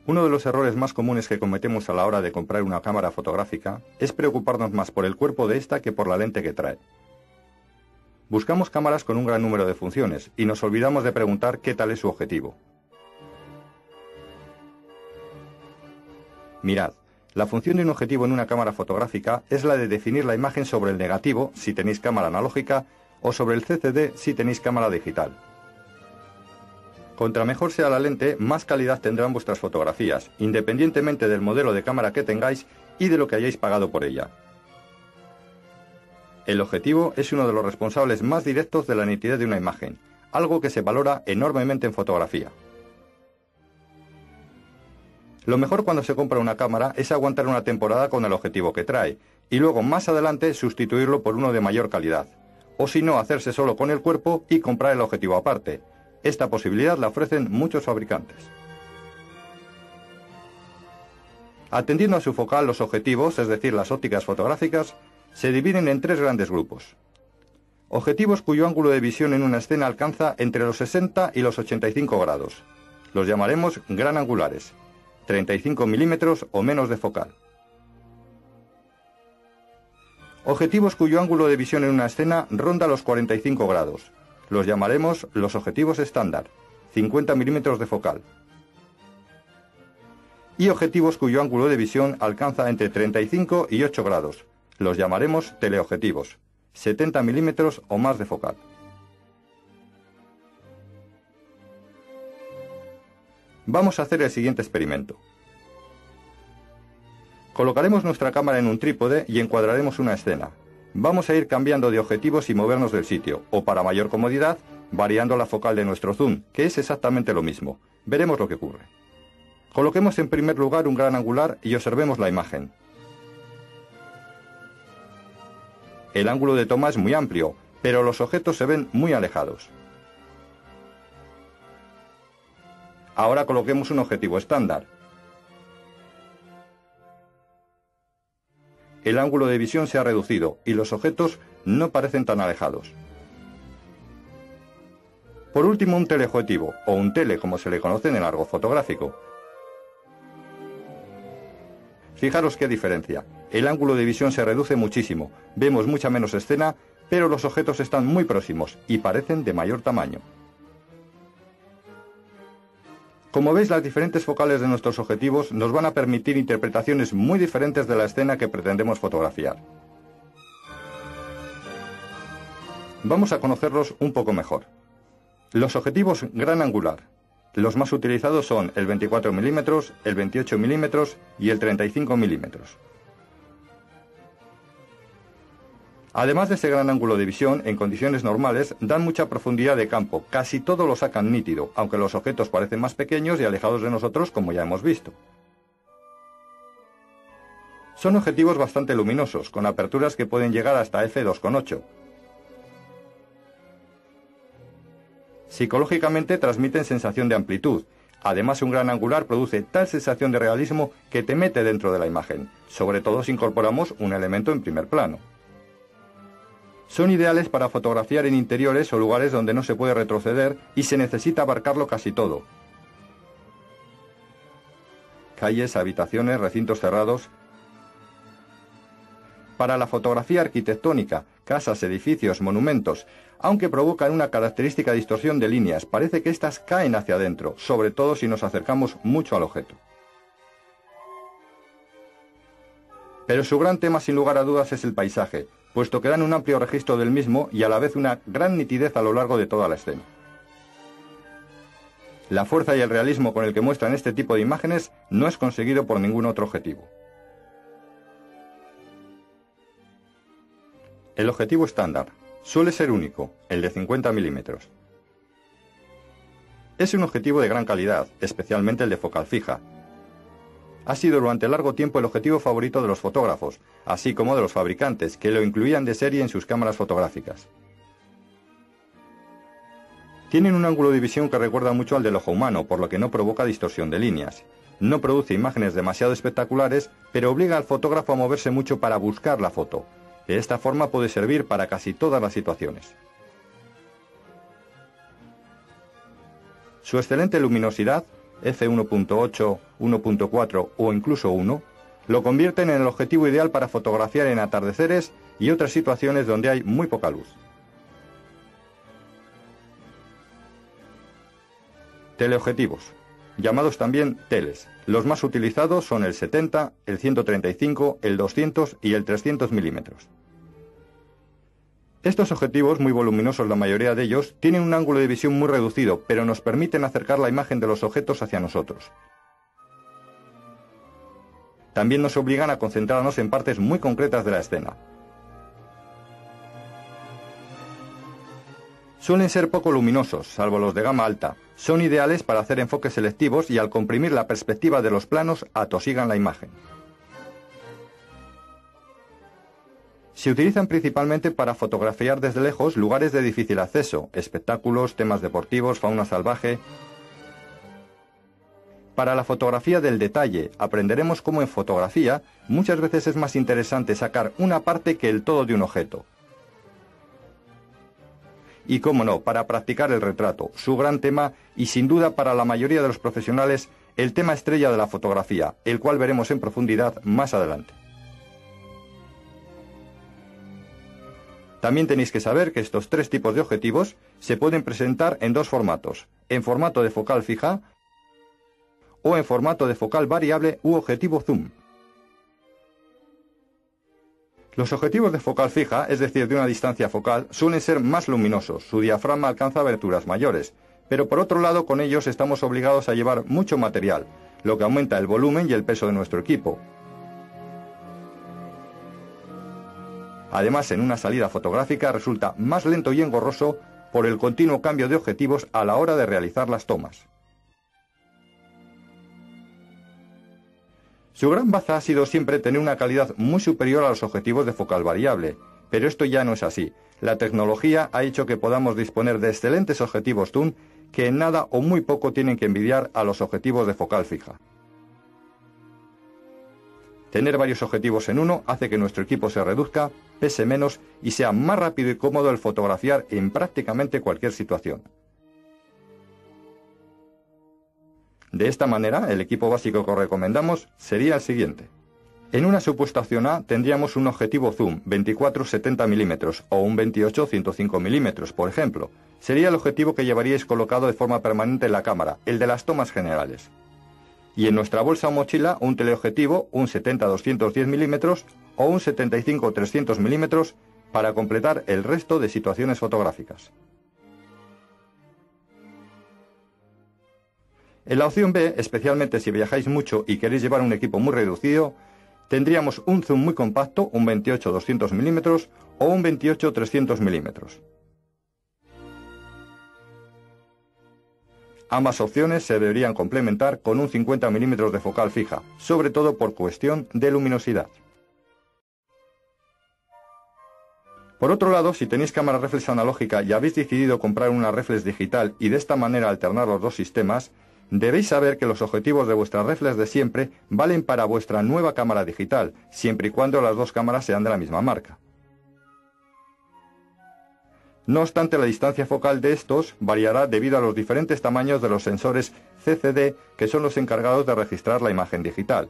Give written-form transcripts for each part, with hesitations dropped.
Uno de los errores más comunes que cometemos a la hora de comprar una cámara fotográfica es preocuparnos más por el cuerpo de esta que por la lente que trae. Buscamos cámaras con un gran número de funciones y nos olvidamos de preguntar qué tal es su objetivo. Mirad, la función de un objetivo en una cámara fotográfica es la de definir la imagen sobre el negativo, si tenéis cámara analógica, o sobre el CCD, si tenéis cámara digital. Contra mejor sea la lente, más calidad tendrán vuestras fotografías, independientemente del modelo de cámara que tengáis y de lo que hayáis pagado por ella. El objetivo es uno de los responsables más directos de la nitidez de una imagen, algo que se valora enormemente en fotografía. Lo mejor cuando se compra una cámara es aguantar una temporada con el objetivo que trae, y luego más adelante sustituirlo por uno de mayor calidad, o si no hacerse solo con el cuerpo y comprar el objetivo aparte. Esta posibilidad la ofrecen muchos fabricantes. Atendiendo a su focal, los objetivos, es decir, las ópticas fotográficas, se dividen en tres grandes grupos. Objetivos cuyo ángulo de visión en una escena alcanza entre los 60 y los 85 grados. Los llamaremos gran angulares, 35 milímetros o menos de focal. Objetivos cuyo ángulo de visión en una escena ronda los 45 grados. Los llamaremos los objetivos estándar, 50 milímetros de focal. Y objetivos cuyo ángulo de visión alcanza entre 35 y 8 grados. Los llamaremos teleobjetivos, 70 milímetros o más de focal. Vamos a hacer el siguiente experimento. Colocaremos nuestra cámara en un trípode y encuadraremos una escena. Vamos a ir cambiando de objetivos y movernos del sitio, o para mayor comodidad, variando la focal de nuestro zoom, que es exactamente lo mismo. Veremos lo que ocurre. Coloquemos en primer lugar un gran angular y observemos la imagen. El ángulo de toma es muy amplio, pero los objetos se ven muy alejados. Ahora coloquemos un objetivo estándar. El ángulo de visión se ha reducido y los objetos no parecen tan alejados. Por último, un teleobjetivo, o un tele como se le conoce en el argot fotográfico. Fijaros qué diferencia. El ángulo de visión se reduce muchísimo, vemos mucha menos escena, pero los objetos están muy próximos y parecen de mayor tamaño. Como veis, las diferentes focales de nuestros objetivos nos van a permitir interpretaciones muy diferentes de la escena que pretendemos fotografiar. Vamos a conocerlos un poco mejor. Los objetivos gran angular. Los más utilizados son el 24 mm, el 28 mm y el 35 mm. Además de ese gran ángulo de visión, en condiciones normales dan mucha profundidad de campo, casi todo lo sacan nítido, aunque los objetos parecen más pequeños y alejados de nosotros, como ya hemos visto. Son objetivos bastante luminosos, con aperturas que pueden llegar hasta f2.8. Psicológicamente transmiten sensación de amplitud. Además, un gran angular produce tal sensación de realismo que te mete dentro de la imagen, sobre todo si incorporamos un elemento en primer plano. Son ideales para fotografiar en interiores o lugares donde no se puede retroceder y se necesita abarcarlo casi todo. Calles, habitaciones, recintos cerrados. Para la fotografía arquitectónica, casas, edificios, monumentos, aunque provocan una característica distorsión de líneas, parece que éstas caen hacia adentro, sobre todo si nos acercamos mucho al objeto. Pero su gran tema, sin lugar a dudas, es el paisaje, puesto que dan un amplio registro del mismo y a la vez una gran nitidez a lo largo de toda la escena. La fuerza y el realismo con el que muestran este tipo de imágenes no es conseguido por ningún otro objetivo. El objetivo estándar suele ser único, el de 50 milímetros. Es un objetivo de gran calidad, especialmente el de focal fija. Ha sido durante largo tiempo el objetivo favorito de los fotógrafos, así como de los fabricantes, que lo incluían de serie en sus cámaras fotográficas. Tienen un ángulo de visión que recuerda mucho al del ojo humano, por lo que no provoca distorsión de líneas. No produce imágenes demasiado espectaculares, pero obliga al fotógrafo a moverse mucho para buscar la foto. De esta forma puede servir para casi todas las situaciones. Su excelente luminosidad f1.8, 1.4 o incluso 1, lo convierten en el objetivo ideal para fotografiar en atardeceres y otras situaciones donde hay muy poca luz. Teleobjetivos, llamados también teles. Los más utilizados son el 70, el 135, el 200 y el 300 milímetros. Estos objetivos, muy voluminosos la mayoría de ellos, tienen un ángulo de visión muy reducido, pero nos permiten acercar la imagen de los objetos hacia nosotros. También nos obligan a concentrarnos en partes muy concretas de la escena. Suelen ser poco luminosos, salvo los de gama alta. Son ideales para hacer enfoques selectivos y al comprimir la perspectiva de los planos atosigan la imagen. Se utilizan principalmente para fotografiar desde lejos lugares de difícil acceso, espectáculos, temas deportivos, fauna salvaje. Para la fotografía del detalle, aprenderemos cómo en fotografía muchas veces es más interesante sacar una parte que el todo de un objeto. Y cómo no, para practicar el retrato, su gran tema y sin duda para la mayoría de los profesionales el tema estrella de la fotografía, el cual veremos en profundidad más adelante. También tenéis que saber que estos tres tipos de objetivos se pueden presentar en dos formatos, en formato de focal fija o en formato de focal variable u objetivo zoom. Los objetivos de focal fija, es decir, de una distancia focal, suelen ser más luminosos, su diafragma alcanza aberturas mayores, pero por otro lado con ellos estamos obligados a llevar mucho material, lo que aumenta el volumen y el peso de nuestro equipo. Además, en una salida fotográfica resulta más lento y engorroso por el continuo cambio de objetivos a la hora de realizar las tomas. Su gran baza ha sido siempre tener una calidad muy superior a los objetivos de focal variable, pero esto ya no es así. La tecnología ha hecho que podamos disponer de excelentes objetivos zoom que en nada o muy poco tienen que envidiar a los objetivos de focal fija. Tener varios objetivos en uno hace que nuestro equipo se reduzca, pese menos y sea más rápido y cómodo el fotografiar en prácticamente cualquier situación. De esta manera, el equipo básico que os recomendamos sería el siguiente. En una supuesta opción A tendríamos un objetivo zoom 24-70 mm o un 28-105 mm, por ejemplo. Sería el objetivo que llevaríais colocado de forma permanente en la cámara, el de las tomas generales. Y en nuestra bolsa o mochila un teleobjetivo, un 70-210 mm o un 75-300 mm para completar el resto de situaciones fotográficas. En la opción B, especialmente si viajáis mucho y queréis llevar un equipo muy reducido, tendríamos un zoom muy compacto, un 28-200 mm o un 28-300 mm. Ambas opciones se deberían complementar con un 50 mm de focal fija, sobre todo por cuestión de luminosidad. Por otro lado, si tenéis cámara reflex analógica y habéis decidido comprar una reflex digital y de esta manera alternar los dos sistemas, debéis saber que los objetivos de vuestra reflex de siempre valen para vuestra nueva cámara digital, siempre y cuando las dos cámaras sean de la misma marca. No obstante, la distancia focal de estos variará debido a los diferentes tamaños de los sensores CCD, que son los encargados de registrar la imagen digital.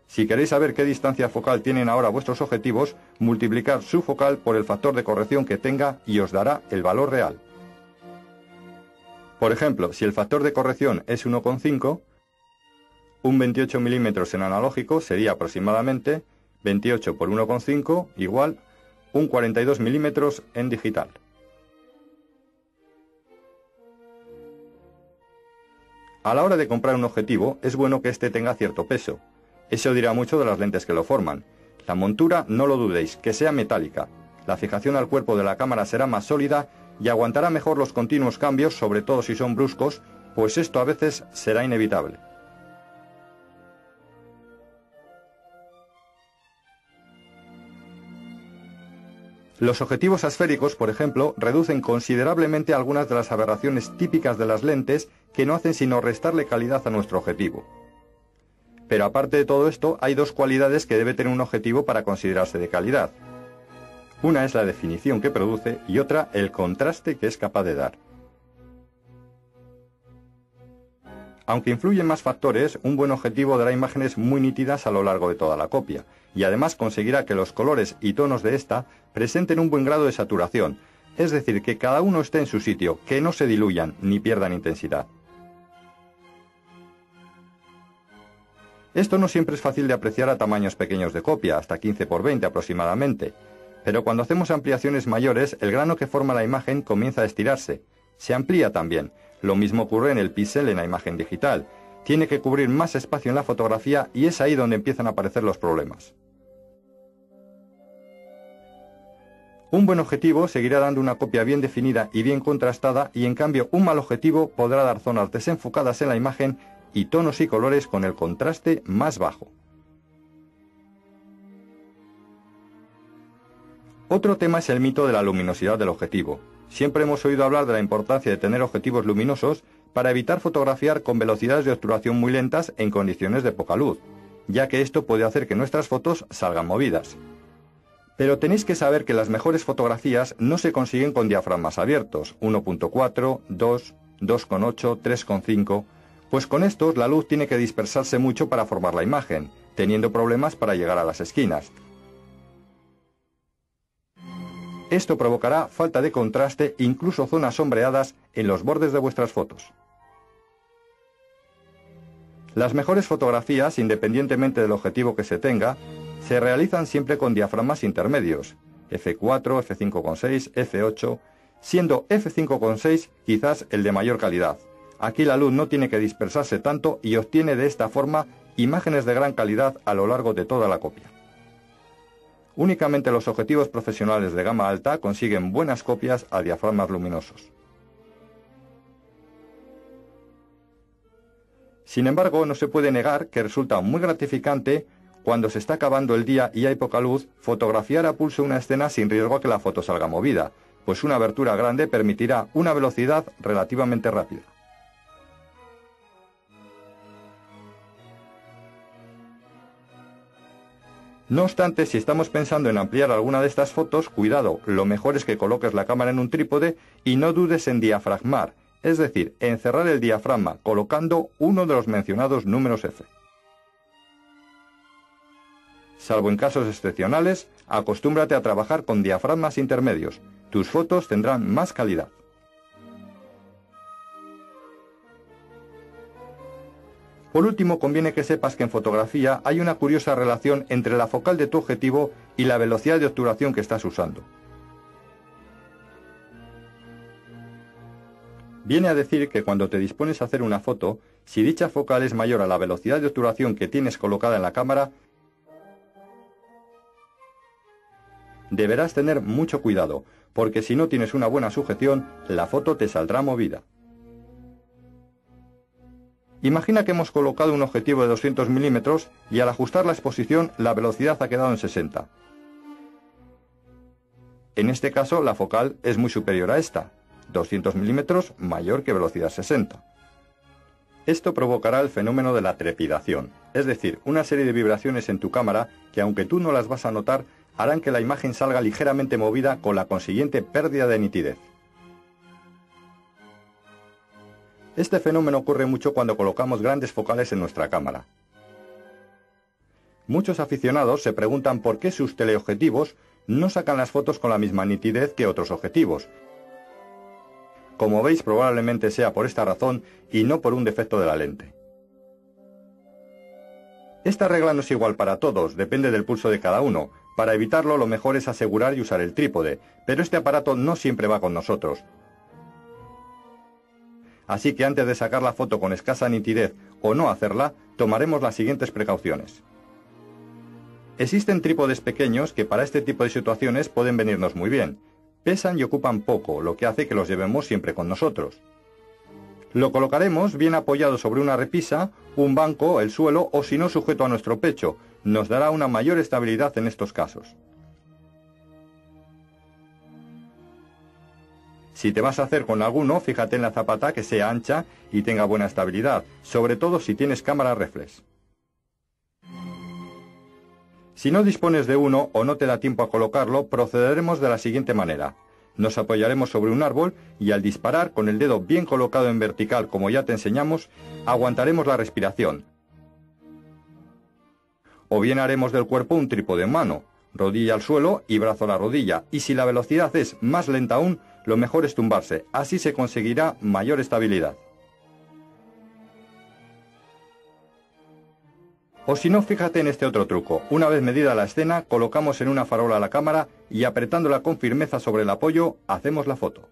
Si queréis saber qué distancia focal tienen ahora vuestros objetivos, multiplicad su focal por el factor de corrección que tenga y os dará el valor real. Por ejemplo, si el factor de corrección es 1,5, un 28 mm en analógico sería aproximadamente 28 por 1,5 igual un 42 mm en digital. A la hora de comprar un objetivo, es bueno que éste tenga cierto peso. Eso dirá mucho de las lentes que lo forman. La montura, no lo dudéis, que sea metálica. La fijación al cuerpo de la cámara será más sólida y aguantará mejor los continuos cambios, sobre todo si son bruscos, pues esto a veces será inevitable. Los objetivos asféricos, por ejemplo, reducen considerablemente algunas de las aberraciones típicas de las lentes que no hacen sino restarle calidad a nuestro objetivo. Pero aparte de todo esto, hay dos cualidades que debe tener un objetivo para considerarse de calidad. Una es la definición que produce y otra el contraste que es capaz de dar. Aunque influyen más factores, un buen objetivo dará imágenes muy nítidas a lo largo de toda la copia, y además conseguirá que los colores y tonos de esta presenten un buen grado de saturación, es decir, que cada uno esté en su sitio, que no se diluyan ni pierdan intensidad. Esto no siempre es fácil de apreciar a tamaños pequeños de copia, hasta 15 por 20 aproximadamente, pero cuando hacemos ampliaciones mayores, el grano que forma la imagen comienza a estirarse. Se amplía también. Lo mismo ocurre en el píxel en la imagen digital. Tiene que cubrir más espacio en la fotografía y es ahí donde empiezan a aparecer los problemas. Un buen objetivo seguirá dando una copia bien definida y bien contrastada, y en cambio un mal objetivo podrá dar zonas desenfocadas en la imagen y tonos y colores con el contraste más bajo. Otro tema es el mito de la luminosidad del objetivo. Siempre hemos oído hablar de la importancia de tener objetivos luminosos para evitar fotografiar con velocidades de obturación muy lentas en condiciones de poca luz, ya que esto puede hacer que nuestras fotos salgan movidas. Pero tenéis que saber que las mejores fotografías no se consiguen con diafragmas abiertos, 1.4, 2, 2.8, 3.5, pues con estos la luz tiene que dispersarse mucho para formar la imagen, teniendo problemas para llegar a las esquinas. Esto provocará falta de contraste, incluso zonas sombreadas en los bordes de vuestras fotos. Las mejores fotografías, independientemente del objetivo que se tenga, se realizan siempre con diafragmas intermedios, f4, f5.6, f8, siendo f5.6 quizás el de mayor calidad. Aquí la luz no tiene que dispersarse tanto y obtiene de esta forma imágenes de gran calidad a lo largo de toda la copia. Únicamente los objetivos profesionales de gama alta consiguen buenas copias a diafragmas luminosos. Sin embargo, no se puede negar que resulta muy gratificante, cuando se está acabando el día y hay poca luz, fotografiar a pulso una escena sin riesgo a que la foto salga movida, pues una abertura grande permitirá una velocidad relativamente rápida. No obstante, si estamos pensando en ampliar alguna de estas fotos, cuidado, lo mejor es que coloques la cámara en un trípode y no dudes en diafragmar, es decir, en cerrar el diafragma colocando uno de los mencionados números F. Salvo en casos excepcionales, acostúmbrate a trabajar con diafragmas intermedios. Tus fotos tendrán más calidad. Por último, conviene que sepas que en fotografía hay una curiosa relación entre la focal de tu objetivo y la velocidad de obturación que estás usando. Viene a decir que cuando te dispones a hacer una foto, si dicha focal es mayor a la velocidad de obturación que tienes colocada en la cámara, deberás tener mucho cuidado, porque si no tienes una buena sujeción, la foto te saldrá movida. Imagina que hemos colocado un objetivo de 200 milímetros y al ajustar la exposición la velocidad ha quedado en 60. En este caso la focal es muy superior a esta, 200 milímetros mayor que velocidad 60. Esto provocará el fenómeno de la trepidación, es decir, una serie de vibraciones en tu cámara que, aunque tú no las vas a notar, harán que la imagen salga ligeramente movida con la consiguiente pérdida de nitidez. Este fenómeno ocurre mucho cuando colocamos grandes focales en nuestra cámara. Muchos aficionados se preguntan por qué sus teleobjetivos no sacan las fotos con la misma nitidez que otros objetivos. Como veis, probablemente sea por esta razón y no por un defecto de la lente. Esta regla no es igual para todos, depende del pulso de cada uno. Para evitarlo, lo mejor es asegurar y usar el trípode, pero este aparato no siempre va con nosotros. Así que antes de sacar la foto con escasa nitidez o no hacerla, tomaremos las siguientes precauciones. Existen trípodes pequeños que para este tipo de situaciones pueden venirnos muy bien. Pesan y ocupan poco, lo que hace que los llevemos siempre con nosotros. Lo colocaremos bien apoyado sobre una repisa, un banco, el suelo o si no sujeto a nuestro pecho. Nos dará una mayor estabilidad en estos casos. Si te vas a hacer con alguno, fíjate en la zapata que sea ancha y tenga buena estabilidad, sobre todo si tienes cámara reflex. Si no dispones de uno o no te da tiempo a colocarlo, procederemos de la siguiente manera. Nos apoyaremos sobre un árbol y al disparar, con el dedo bien colocado en vertical como ya te enseñamos, aguantaremos la respiración. O bien haremos del cuerpo un trípode en mano, rodilla al suelo y brazo a la rodilla, y si la velocidad es más lenta aún, lo mejor es tumbarse, así se conseguirá mayor estabilidad. O si no, fíjate en este otro truco. Una vez medida la escena, colocamos en una farola la cámara y apretándola con firmeza sobre el apoyo, hacemos la foto.